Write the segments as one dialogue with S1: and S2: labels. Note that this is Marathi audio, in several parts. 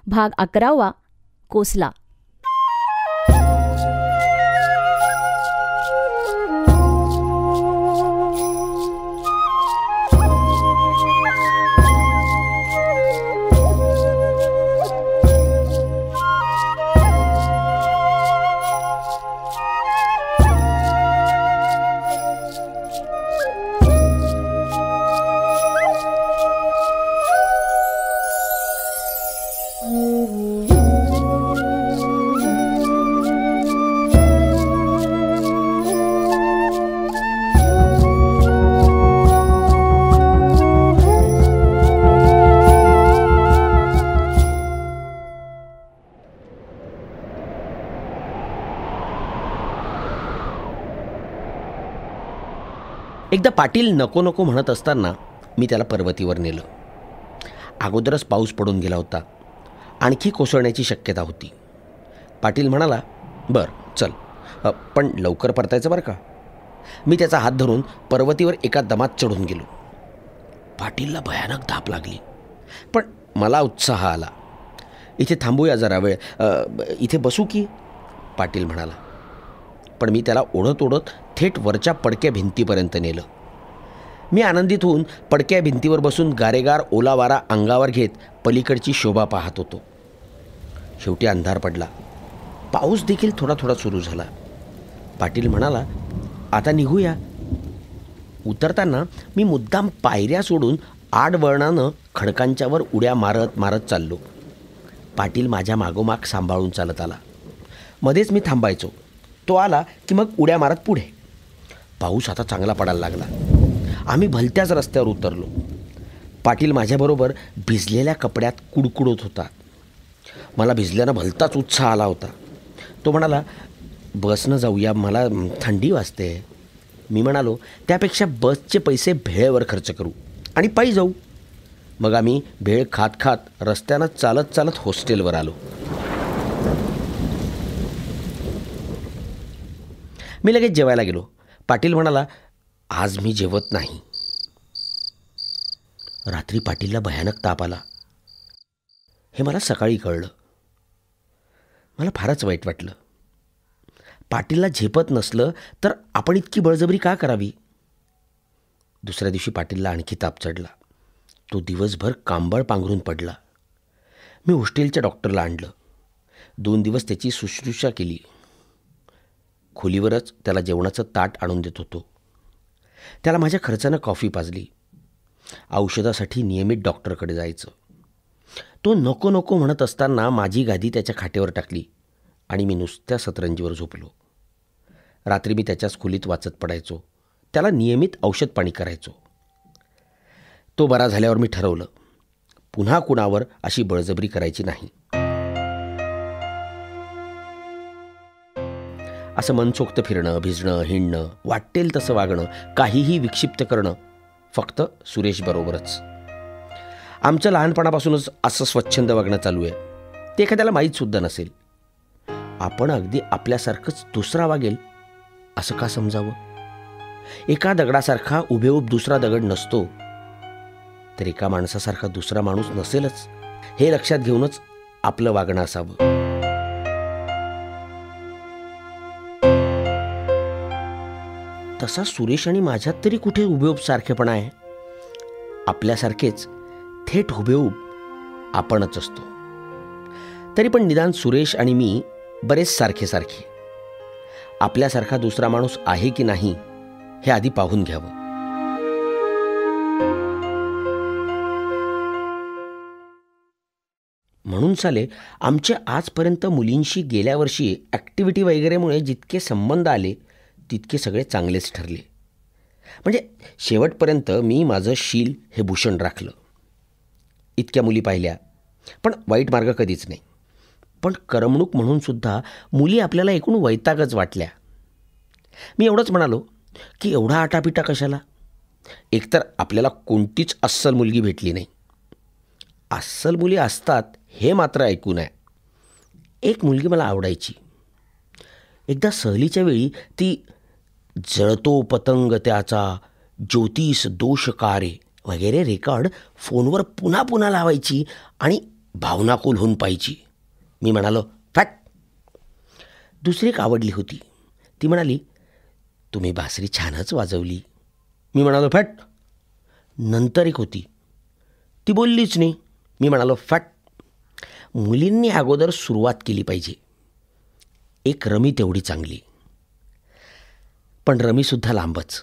S1: भाग 11 कोसला.
S2: एकदा पाटील नको नको म्हणत असताना मी त्याला पर्वतीवर नेलं. अगोदरच पाऊस पडून गेला होता, आणखी कोसळण्याची शक्यता होती. पाटील म्हणाला, बरं चल, पण लवकर परतायचं बरं का. मी त्याचा हात धरून पर्वतीवर एका दमात चढून गेलो. पाटीलला भयानक धाप लागली, पण मला उत्साह आला. इथे थांबूया जरा वेळ, इथे बसू की, पाटील म्हणाला. पण मी त्याला ओढत ओढत थेट वरच्या पडक्या भिंतीपर्यंत नेलं. मी आनंदित होऊन पडक्या भिंतीवर बसून गारेगार ओला वारा अंगावर घेत पलीकडची शोभा पाहत होतो. शेवटी अंधार पडला. पाऊस देखील थोडा थोडा सुरू झाला. पाटील म्हणाला, आता निघूया. उतरताना मी मुद्दाम पायऱ्या सोडून आडवळणानं खडकांच्यावर उड्या मारत मारत चाललो. पाटील माझ्या मागोमाग सांभाळून चालत आला. मध्येच मी थांबायचो. तो आला की मग उड्या मारत पुढे. पाऊस आता चांगला पडायला लागला. आम्ही भलत्याच रस्त्यावर उतरलो. पाटील माझ्याबरोबर भिजलेल्या कपड्यात कुडकुडत होता. मला भिजल्यानं भलताच उत्साह आला होता. तो म्हणाला, बसनं जाऊया, मला थंडी वाजते. मी म्हणालो, त्यापेक्षा बसचे पैसे भेळेवर खर्च करू आणि पायी जाऊ. मग आम्ही भेळ खात खात रस्त्यानं चालत चालत हॉस्टेलवर आलो. मी लगेच जेवायला गेलो. पाटील म्हणाला, आज मी जेवत नाही. रात्री पाटीलला भयानक ताप आला. हे मला सकाळी कळलं. मला फारच वाईट वाटलं. पाटीलला झेपत नसलं तर आपण इतकी बळजबरी का करावी. दुसऱ्या दिवशी पाटीलला आणखी ताप चढला. तो दिवसभर कांबळ पांघरून पडला. मी हॉस्टेलच्या डॉक्टरला आणलं. 2 दिवस त्याची शुश्रूषा केली. खोलीवरच त्याला जेवणाचं ताट आणून देत होतो. त्याला माझ्या खर्चानं कॉफी पाजली. औषधासाठी नियमित डॉक्टरकडे जायचं. तो नको नको म्हणत असताना माझी गादी त्याच्या खाटेवर टाकली आणि मी नुसत्या सतरंजीवर झोपलो. रात्री मी त्याच्याच खोलीत वाचत पडायचो. त्याला नियमित औषध पाणी करायचो. तो बरा झाल्यावर मी ठरवलं, पुन्हा कुणावर अशी बळजबरी करायची नाही. असं मनसोक्त फिरणं, भिजणं, हिंडणं, वाटेल तसं वागणं, काहीही विक्षिप्त करणं फक्त सुरेशबरोबरच. आमचं लहानपणापासूनच असं स्वच्छंद वागणं चालू आहे. ते एखाद्याला माहीतसुद्धा नसेल. आपण अगदी आपल्यासारखंच दुसरा वागेल असं का समजावं. एका दगडासारखा उभेऊब दुसरा दगड नसतो, तर एका माणसासारखा दुसरा माणूस नसेलच. हे लक्षात घेऊनच आपलं वागणं असावं. तसा सुरेश आणि माझ्यात तरी कुठे हुबेहूब सारखेपणा आहे. आपल्यासारखेच थेट हुबेहूब आपणच असतो. तरी पण निदान सुरेश आणि मी बरेच सारखे सारखे. आपल्यासारखा दुसरा माणूस आहे की नाही हे आधी पाहून घ्यावं. म्हणून साले आमचे आजपर्यंत मुलींशी गेल्या वर्षी ॲक्टिव्हिटी वगैरेमुळे जितके संबंध आले तितके सगळे चांगलेच ठरले. म्हणजे शेवटपर्यंत मी माझं शील हे भूषण राखलं. इतक्या मुली पाहिल्या, पण वाईट मार्ग कधीच नाही. पण करमणूक म्हणून सुद्धा मुली आपल्याला एकूण वैतागच वाटल्या. मी एवढंच म्हणालो की एवढा आटापिटा कशाला. एकतर आपल्याला कोणतीच अस्सल मुलगी भेटली नाही. अस्सल मुली असतात हे मात्र ऐकून आहे. एक मुलगी मला आवडायची. एकदा सहलीच्या वेळी ती जळतो पतंग त्याचा, ज्योतिष दोषकारे वगैरे रेकॉर्ड फोनवर पुन्हा पुन्हा लावायची आणि भावनाकुल होऊन पाहिजे. मी म्हणालो, फॅट. दुसरी एक आवडली होती. ती म्हणाली, तुम्ही बासरी छानच वाजवली. मी म्हणालो, फॅट. नंतर एक होती, ती बोललीच नाही. मी म्हणालो, फॅट. मुलींनी अगोदर सुरुवात केली पाहिजे. एक रमी तेवढी चांगली, पण रमीसुद्धा लांबच.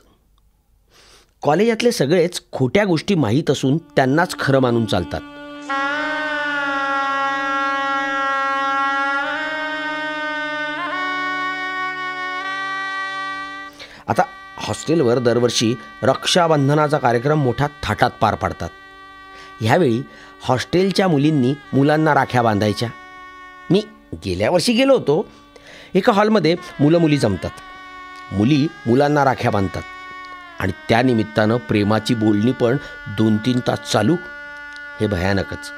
S2: कॉलेजातले सगळेच खोट्या गोष्टी माहीत असून त्यांनाच खरं मानून चालतात. आता हॉस्टेलवर दरवर्षी रक्षाबंधनाचा कार्यक्रम मोठ्या थाटात पार पाडतात. ह्यावेळी हॉस्टेलच्या मुलींनी मुलांना राख्या बांधायच्या. मी गेल्या वर्षी गेलो होतो. एका हॉलमध्ये मुलं मुली जमतात. मुली मुलांना राख्या बांधतात आणि त्यानिमित्तानं प्रेमाची बोलणी पण 2-3 तास चालू. हे भयानकच.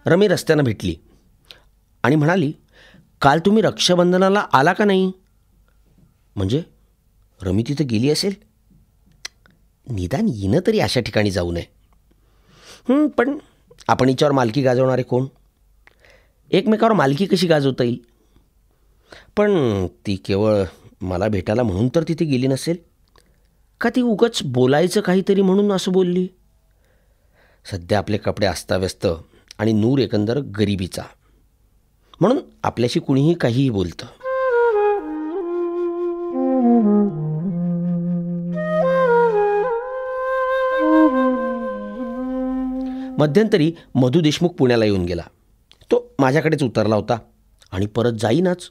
S2: रमी रस्त्यानं भेटली आणि म्हणाली, काल तुम्ही रक्षाबंधनाला आला का नाही? म्हणजे रमी तिथं गेली असेल. निदान येणं तरी अशा ठिकाणी जाऊ नये. पण आपण हिच्यावर मालकी गाजवणारे कोण? एकमेकावर मालकी कशी गाजवता येईल? पण ती केवळ मला भेटायला म्हणून तर तिथे गेली नसेल का? ती उगाच बोलायचं काहीतरी म्हणून असं बोलली? सध्या आपले कपडे अस्ताव्यस्त आणि नूर एकंदर गरिबीचा, म्हणून आपल्याशी कुणीही काहीही बोलतं. मध्यंतरी मधू देशमुख पुण्याला येऊन गेला. तो माझ्याकडेच उतरला होता आणि परत जाईनाच.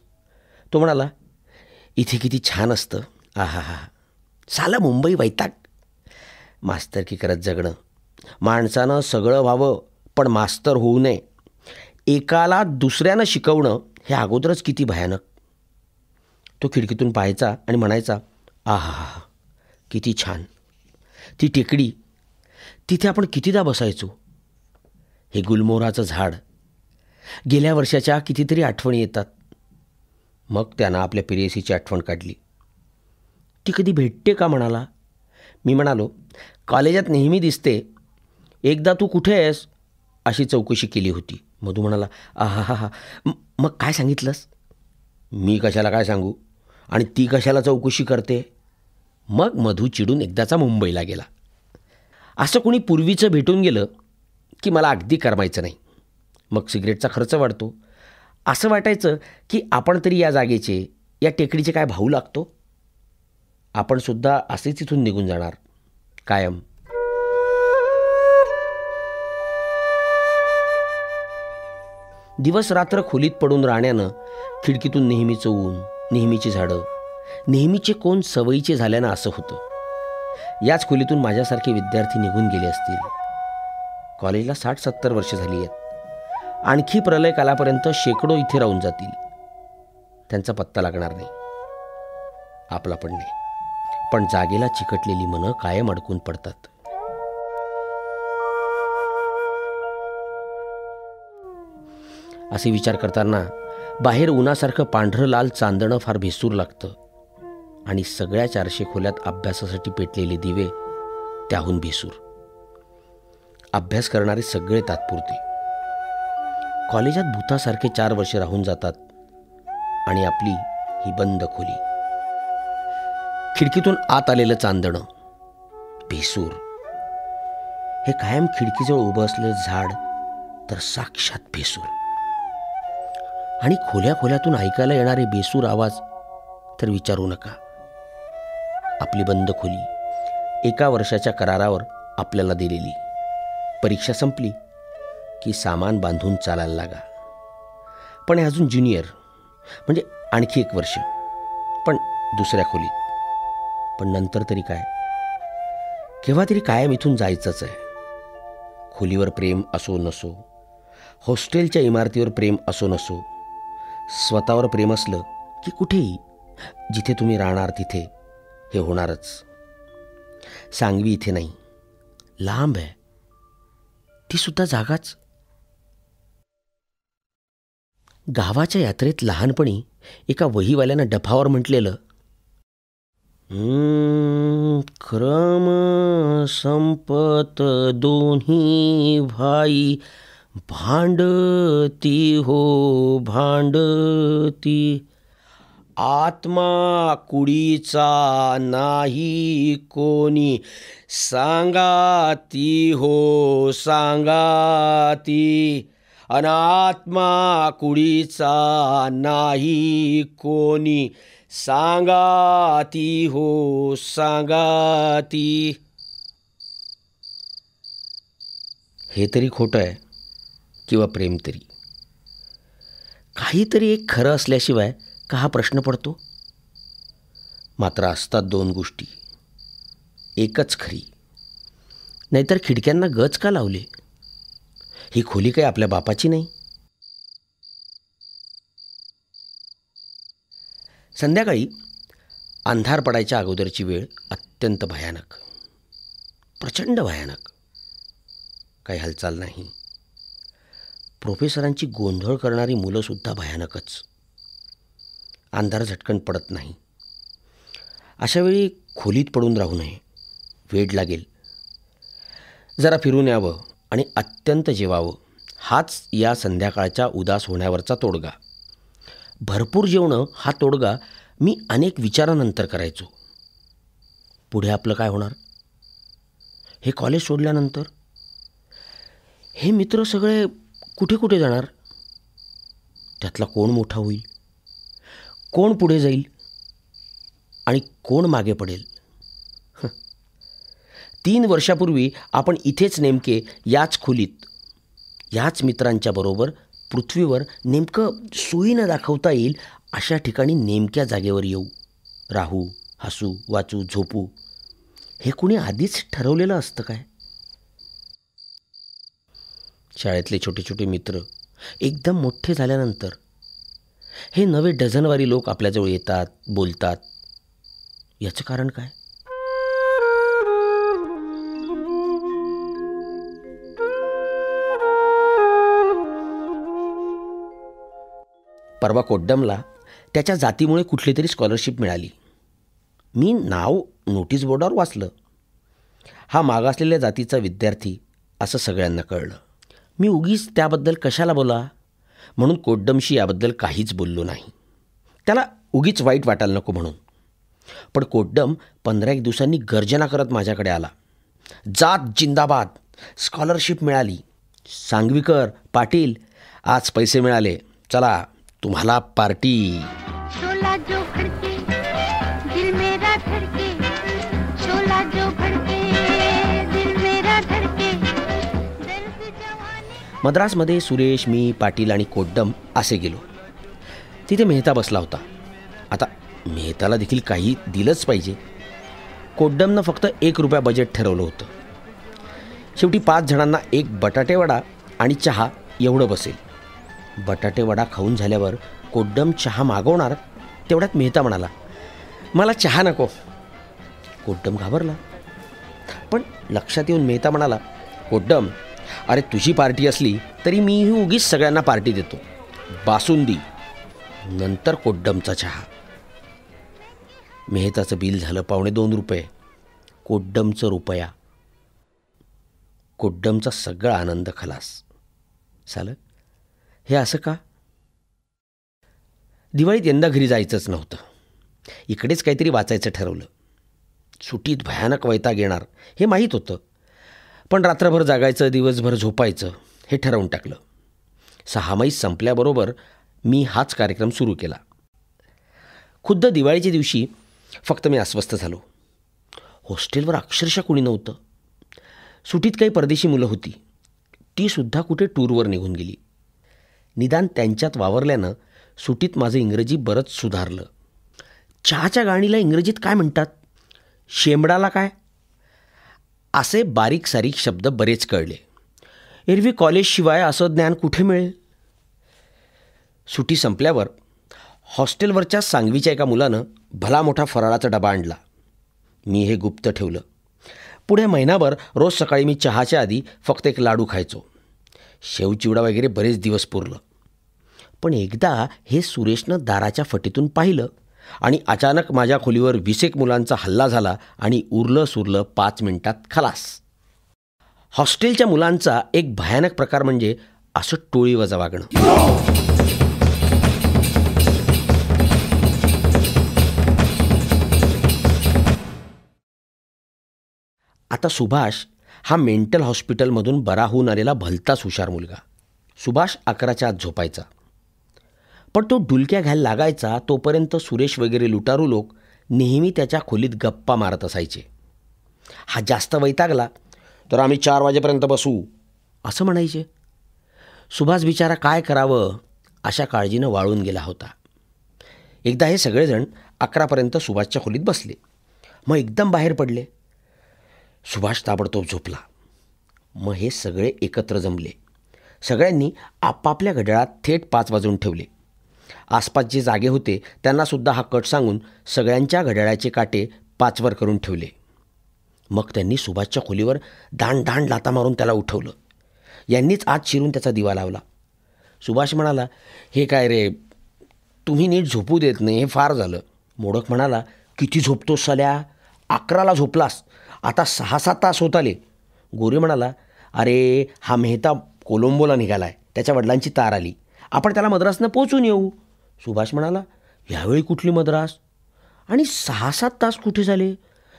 S2: तो म्हणाला, इथे किती छान असतं. आहा हा, साला मुंबई वैताग. मास्तरकी करत जगणं. माणसानं सगळं व्हावं पण मास्तर होऊ नये. एकाला दुसऱ्यानं शिकवणं हे अगोदरच किती भयानक. तो खिडकीतून पाहायचा आणि म्हणायचा, आहा हा, किती छान. ती टेकडी, तिथे आपण कितीदा बसायचो. हे गुलमोहराचं झाड. गेल्या वर्षाच्या कितीतरी आठवणी येतात. मग त्यानं आपल्या प्रेयसीची आठवण काढली. ती कधी भेटते का म्हणाला. मी म्हणालो, कॉलेजात नेहमी दिसते. एकदा तू कुठे आहेस अशी चौकशी केली होती. मधू म्हणाला, आहा हा हा, मग काय सांगितलंस? मी कशाला काय सांगू आणि ती कशाला चौकशी करते? मग मधू चिडून एकदाचा मुंबईला गेला. असं कोणी पूर्वीचं भेटून गेलं की मला अगदी करमायचं नाही. मग सिगरेटचा खर्च वाढतो. असं वाटायचं की आपण तरी या जागेचे, या टेकडीचे काय भाऊ लागतो. आपण सुद्धा असेच इथून निघून जाणार कायम. दिवस रात्र खोलीत पडून राहण्यानं खिडकीतून नेहमीचं ऊन, नेहमीची झाडं, नेहमीचे कोण सवयीचे झाल्यानं असं होतं. याच खोलीतून माझ्यासारखे विद्यार्थी निघून गेले असतील. कॉलेजला 60-70 वर्ष झाली आहेत. आणखी प्रलय कालापर्यंत शेकडो इथे राहून जातील. त्यांचा पत्ता लागणार नाही. आपला पण नाही. पण जागेला चिकटलेली मनं कायम अडकून पडतात. असे विचार करताना बाहेर उन्हासारखं पांढरं लाल चांदणं फार भेसूर लागतं आणि सगळ्या 400 खोल्यात अभ्यासासाठी पेटलेले दिवे त्याहून भेसूर. अभ्यास करणारे सगळे तात्पुरते. कॉलेजात भूतासारखे 4 वर्ष राहून जातात आणि आपली ही बंद खोली. खिडकीतून आत आलेलं चांदणं भेसूर. हे कायम खिडकीजवळ उभं असलेलं झाड तर साक्षात भेसूर. आणि खोल्या खोल्यातून ऐकायला येणारे बेसूर आवाज तर विचारू नका. आपली बंद खोली 1 वर्षाच्या करारावर आपल्याला दिलेली. परीक्षा संपली की सामान बांधून चालायला लागा. पण हे अजून ज्युनियर, म्हणजे आणखी 1 वर्ष, पण दुसऱ्या खोलीत. पण नंतर तरी काय, केव्हा तरी कायम इथून जायचंच आहे. खोलीवर प्रेम असो नसो, हॉस्टेलच्या इमारतीवर प्रेम असो नसो, स्वतःवर प्रेम असलं की कुठेही, जिथे तुम्ही राहणार तिथे हे होणारच. सांगवी इथे नाही, लांब आहे. ती सुद्धा जागाच. गावाच्या यात्रेत लहानपणी एका वहीवाल्यानं डफावर म्हटलेलं, क्रम संपत दोन्ही भाई, भांडती हो भांडती. आत्मा कुडीचा नाही कोणी, सांगाती हो सांगाती. अनात्मा कुडीचा नाही कोणी, सांगाती हो सांगाती. हे तरी खोटं आहे किंवा प्रेम तरी? काहीतरी एक खरं असल्याशिवाय का हा प्रश्न पडतो? मात्र असतात दोन गोष्टी, एकच खरी. नाहीतर खिडक्यांना गज का लावले? ही खोली काही आपल्या बापाची नाही? संध्याकाळी अंधार पडायच्या अगोदरची वेळ अत्यंत भयानक, प्रचंड भयानक. काही हालचाल नाही. प्रोफेसरांची गोंधळ करणारी मुलंसुद्धा भयानकच. अंधार झटकन पडत नाही. अशावेळी खोलीत पडून राहू नये, वेड लागेल. जरा फिरून यावं आणि अत्यंत जेवावं, हाच या संध्याकाळच्या उदास होण्यावरचा तोडगा. भरपूर जेवणं हा तोडगा मी अनेक विचारानंतर करायचो. पुढे आपलं काय होणार? हे कॉलेज सोडल्यानंतर हे मित्र सगळे कुठे कुठे जाणार? त्यातला कोण मोठा होईल, कोण पुढे जाईल आणि कोण मागे पडेल? 3 वर्षापूर्वी आपण इथेच नेमके याच खोलीत याच मित्रांच्या बरोबर पृथ्वीवर नेमकं सोयीनं दाखवता येईल अशा ठिकाणी नेमक्या जागेवर येऊ, राहू, हसू, वाचू, झोपू. हे कुणी आधीच ठरवलेलं असतं काय? शाळेतले छोटे छोटे मित्र एकदम मोठे झाल्यानंतर हे नवे डझनवारी लोक आपल्याजवळ येतात, बोलतात. याचं कारण काय? परवा कोड्डमला त्याच्या जातीमुळे कुठली तरी स्कॉलरशिप मिळाली. मी नाव नोटीस बोर्डावर वाचलं. हा मागासलेल्या जातीचा विद्यार्थी असं सगळ्यांना कळलं. मी उगीच त्याबद्दल कशाला बोला म्हणून कोड्डमशी याबद्दल काहीच बोललो नाही, त्याला उगीच वाईट वाटायला नको म्हणून. पण कोड्डम 15 दिवसांनी गर्जना करत माझ्याकडे आला. जात जिंदाबाद, स्कॉलरशिप मिळाली. सांगवीकर, पाटील, आज पैसे मिळाले, चला तुम्हाला पार्टी.
S3: शोला जो भड़के दिल मेरा धड़के, शोला जो भड़के दिल मेरा धड़के, दर्द जवानी.
S2: मद्रासमध्ये सुरेश, मी, पाटील आणि कोड्डम असे गेलो. तिथे मेहता बसला होता. आता मेहताला देखील काही दिलंच पाहिजे. कोड्डमनं फक्त 1 रुपया बजेट ठरवलं होतं. शेवटी 5 जणांना 1 बटाटेवडा आणि चहा एवढं बसेल. बटाटेवडा खाऊन झाल्यावर कोड्डम चहा मागवणार तेवढ्यात मेहता म्हणाला, मला चहा नको. कोड्डम घाबरला. पण लक्षात येऊन मेहता म्हणाला, कोड्डम, अरे तुझी पार्टी असली तरी मीही उगीच सगळ्यांना पार्टी देतो. बासुंदी, नंतर कोड्डमचा चहा. मेहताचं बिल झालं $2.25 रुपये, कोड्डमचं रुपया. कोड्डमचा सगळा आनंद खलास. झालं हे असं का? दिवाळीत यंदा घरी जायचंच नव्हतं. इकडेच काहीतरी वाचायचं ठरवलं. सुट्टीत भयानक वैताग येणार हे माहीत होतं. पण रात्रभर जागायचं, दिवसभर झोपायचं हे ठरवून टाकलं. 6 मै संपल्याबरोबर मी हाच कार्यक्रम सुरू केला. खुद्द दिवाळीच्या दिवशी फक्त मी अस्वस्थ झालो. हॉस्टेलवर अक्षरशः कुणी नव्हतं. सुट्टीत काही परदेशी मुलं होती, तीसुद्धा कुठे टूरवर निघून गेली. निदान त्यांच्यात वावरल्यानं सुट्टीत माझं इंग्रजी बरंच सुधारलं. चहाच्या गाणीला इंग्रजीत काय म्हणतात, शेंबडाला काय, असे बारीक सारीक शब्द बरेच कळले. एरवी कॉलेजशिवाय असं ज्ञान कुठे मिळेल? सुट्टी संपल्यावर हॉस्टेलवरच्या सांगवीच्या एका मुलानं भला मोठा फराळाचा डबा आणला. मी हे गुप्त ठेवलं. पुढे महिनाभर रोज सकाळी मी चहाच्या आधी फक्त एक लाडू खायचो. शेवचिवडा वगैरे बरेच दिवस पुरलं. पण एकदा हे सुरेशनं दाराच्या फटीतून पाहिलं आणि अचानक माझ्या खोलीवर 20 मुलांचा हल्ला झाला आणि उरलं सुरलं 5 मिनिटात खलास. हॉस्टेलच्या मुलांचा एक भयानक प्रकार म्हणजे असं टोळीवजा वागणं. आता सुभाष हा मेंटल हॉस्पिटलमधून बरा होऊन आलेला भलताच हुशार मुलगा. सुभाष 11च्या आत झोपायचा, पण तो डुलक्या घ्यायला लागायचा तोपर्यंत सुरेश वगैरे लुटारू लोक नेहमी त्याच्या खोलीत गप्पा मारत असायचे. हा जास्त वैतागला तर आम्ही 4 वाजेपर्यंत बसू असं म्हणायचे. सुभाष बिचारा काय करावं अशा काळजीनं वाळून गेला होता. एकदा हे सगळेजण 11पर्यंत सुभाषच्या खोलीत बसले, मग एकदम बाहेर पडले. सुभाष ताबडतोब झोपला. मग हे सगळे एकत्र जमले. सगळ्यांनी आपापल्या घड्याळात थेट 5 वाजवून ठेवले. आसपास जे जागे होते त्यांनासुद्धा हा कट सांगून सगळ्यांच्या घड्याळाचे काटे 5वर करून ठेवले. मग त्यांनी सुभाषच्या खोलीवर दांड लाथा मारून त्याला उठवलं. यांनीच आत शिरून त्याचा दिवा लावला. सुभाष म्हणाला, हे काय रे, तुम्ही नीट झोपू देत नाही, हे फार झालं. मोडक म्हणाला, किती झोपतोस साल्या, 11ला झोपलास, आता 6-7 तास होत आले. गोरे म्हणाला, अरे हा मेहता कोलंबोला निघाला आहे, त्याच्या वडिलांची तार आली, आपण त्याला मद्रासनं पोचून येऊ. सुभाष म्हणाला, यावेळी कुठली मद्रास, आणि 6-7 तास कुठे झाले,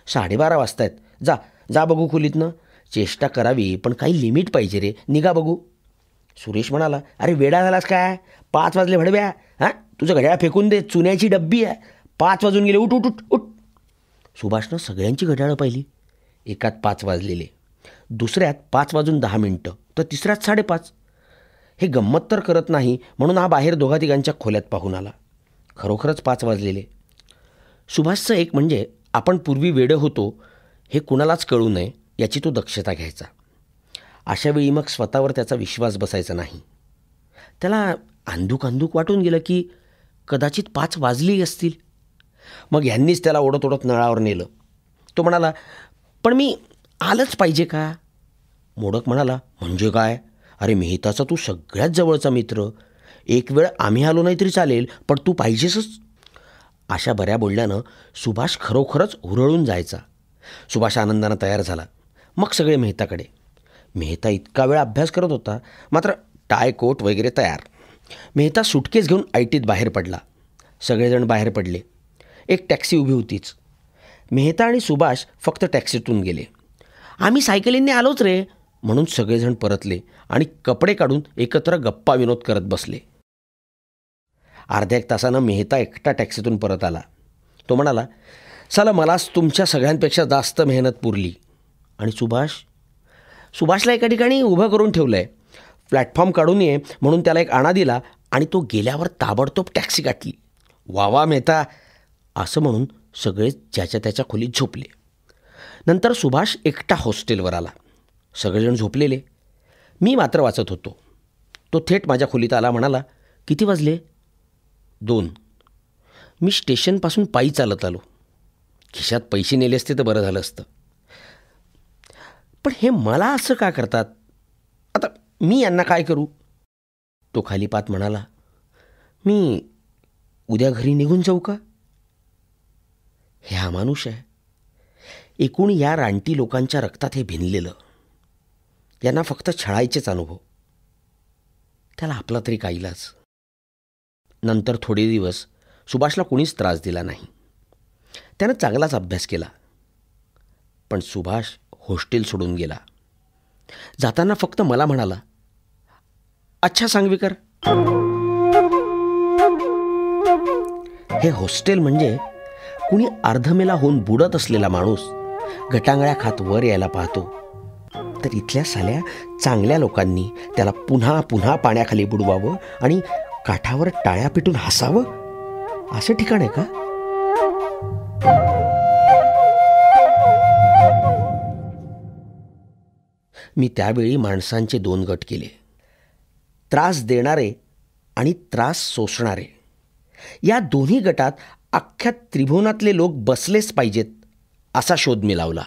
S2: 12:30 वाजतायत. जा जा बघू खोलीतनं. चेष्टा करावी पण काही लिमिट पाहिजे रे, निघा बघू. सुरेश म्हणाला, अरे वेडा झालास काय, 5 वाजले भडव्या, हां तुझं घड्याळ फेकून दे, चुन्याची डब्बी आहे, 5 वाजून गेले, उठ उठ उठ उठ. सुभाषनं सगळ्यांची घड्याळं पाहिली. एकात 5 वाजलेले, दुसऱ्यात 5 वाजून 10 मिनिटं, तर तिसऱ्यात 5:30. हे गंमत तर करत नाही म्हणून हा बाहेर 2-3 खोल्यात पाहून आला. खरोखरच 5 वाजलेले. सुभाषचं एक म्हणजे आपण पूर्वी वेडं होतो हे कुणालाच कळू नये याची तो दक्षता घ्यायचा. अशावेळी मग स्वतःवर त्याचा विश्वास बसायचा नाही. त्याला अंधूक वाटून गेलं की कदाचित 5 वाजली असतील. मग ह्यांनीच त्याला ओढत नळावर नेलं. तो म्हणाला, पण मी आलंच पाहिजे का? मोडक म्हणाला, म्हणजे काय, अरे मेहताचा तू सगळ्यात जवळचा मित्र, एक वेळ आम्ही आलो नाही तरी चालेल, पण तू पाहिजेसच. अशा बऱ्या बोलल्यानं सुभाष खरोखरच हुरळून जायचा. सुभाष आनंदानं तयार झाला. मग सगळे मेहताकडे. मेहता इतका वेळ अभ्यास करत होता, मात्र टाय कोट वगैरे तयार. मेहता सुटकेस घेऊन ऐटीत बाहेर पडला. सगळेजण बाहेर पडले. एक टॅक्सी उभी होतीच. मेहता आणि सुभाष फक्त टॅक्सीतून गेले. आम्ही सायकलींनी आलोच रे म्हणून सगळेजण परतले आणि कपडे काढून एकत्र गप्पा विनोद करत बसले. अर्ध्या 1 तासानं मेहता एकटा टॅक्सीतून परत आला. तो म्हणाला, चला मलाच तुमच्या सगळ्यांपेक्षा जास्त मेहनत पुरली. आणि सुभाषला एका ठिकाणी उभं करून ठेवलं आहे. प्लॅटफॉर्म काढून ये म्हणून त्याला एक आणा दिला आणि तो गेल्यावर ताबडतोब टॅक्सी गाठली. वा मेहता असं म्हणून सगळे ज्याच्या त्याच्या खोलीत झोपले. नंतर सुभाष एकटा हॉस्टेलवर आला. सगळेजण झोपलेले. मी मात्र वाचत होतो. तो थेट माझ्या खोलीत आला. म्हणाला, किती वाजले? 2. मी स्टेशनपासून पायी चालत आलो. खिशात पैसे नेले असते तर बरं झालं असतं. पण हे मला असं का करतात, आता मी यांना काय करू? तो खाली पाहत म्हणाला, मी उद्या घरी निघून जाऊ का? हे हा माणूस आहे. एकूण या रानटी लोकांच्या रक्तात हे भिनलेलं. यांना फक्त छळायचेच अनुभव. त्याला आपला तरी काय इलाज. नंतर थोडे दिवस सुभाषला कोणीच त्रास दिला नाही. त्यानं चांगलाच अभ्यास केला. पण सुभाष हॉस्टेल सोडून गेला. जाताना फक्त मला म्हणाला, अच्छा सांगवीकर. हे हॉस्टेल म्हणजे कुणी अर्धमेला होऊन बुडत असलेला माणूस गटांगळ्या खात वर यायला पाहतो, तर इथल्या साल्या चांगल्या लोकांनी त्याला पुन्हा पुन्हा पाण्याखाली बुडवावं आणि काठावर टाळ्या पिटून हसावं, असं ठिकाण आहे का? मी त्यावेळी माणसांचे 2 गट केले. त्रास देणारे आणि त्रास सोसणारे. या दोन्ही गटात अख्ख्या त्रिभुवनातले लोक बसलेच पाहिजेत असा शोध मी लावला.